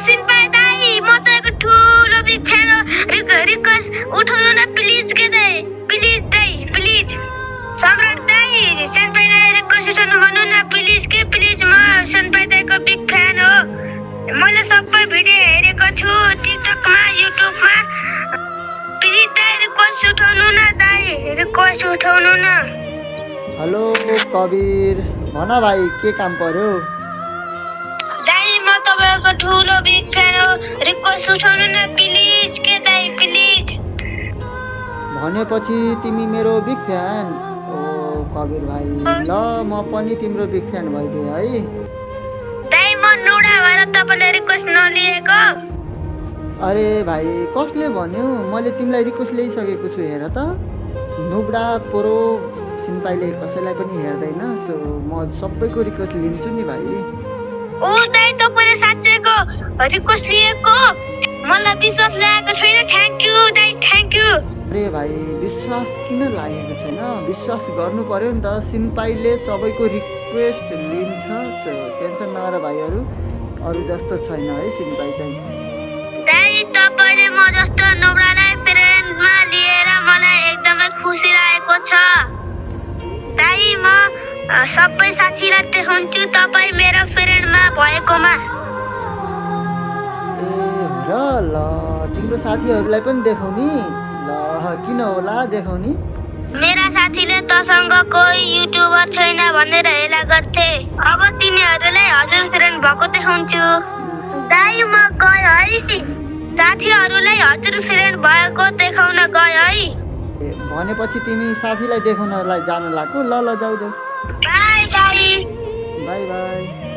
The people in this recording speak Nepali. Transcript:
सिम्पा दाइ म तपाईँको ठुलो बिग फ्यान हो रिक्वेस्ट उठाउनु न प्लिज के दाइ प्लिज दाइ प्लिज सम्राट दाइ सिम्पा दाइ रिक्वेस्ट उठाउनु भन्नु न प्लिज के प्लिज म सिम्पा दाइको बिग फ्यान हो मैले सबै भिडियो हेरेको छु टिकटकमा युट्युबमा प्लिज दाइ रिक्वेस्ट उठाउनु न दाइ रिक्वेस्ट उठाउनु न हेलो कबीर भन भाइ के काम पर्यो दाइ म तपाईको ठुलो बिग फ्यान हो रिक्वेस्ट उठाउनु न प्लिज के दाइ प्लिज भनेपछि तिमी मेरो बिग फ्यान ओ कबीर भाइ ल म पनि तिम्रो बिग फ्यान भइदिएँ है दाइ म नुडा भएर तपाईले रिक्वेस्ट नलिएको अरे भाइ कसले भन्यो मैले तिमीलाई रिक्वेस्ट ल्याइसकेको छु हेर त नुब्डा पोरो सिन्पाईले कसैलाई पनि हेर्दैन सो म सबैको रिक्वेस्ट लिन्छु नि भाइ ओ दाइ तपाईले साच्चैको रिक्वेस्ट लिएको मलाई विश्वास लागेको छैन थ्यांक यू दाइ थ्यांक यू अरे भाइ विश्वास किन लागेको छैन विश्वास गर्नु पर्यो नि त सिन्पाईले सबैको रिक्वेस्ट लिन्छ सो टेन्सन नगर भाइहरू अरू जस्तो छैन है सिन्पाई चाहिँ दाइ तपाईले म जस्तो नुब्डालाई फ्रेन्डमा लिएर मलाई एकदमै खुसी लागेको छ दाइ म सबै साथीलाई देखाउँछु तपाईँ मेरो फ्रेन्डमा भएकोमा ए हो र ल तिम्रो साथीहरूलाई पनि देखाउने ल किन होला देखाउने मेरा साथीले तसँग कोही युट्युबर छैन भनेर हेला गर्थे अब तिनीहरूलाई हजुर फ्रेन्ड भएको देखाउँछु दाइ म गयो है साथीहरूलाई हजुर फ्रेन्ड भएको देखाउन गयो है भनेपछि तिमी साथीलाई देखाउनलाई जानु लाग्यो ल ल जाऊ जाऊ बाई बाई बाई बाई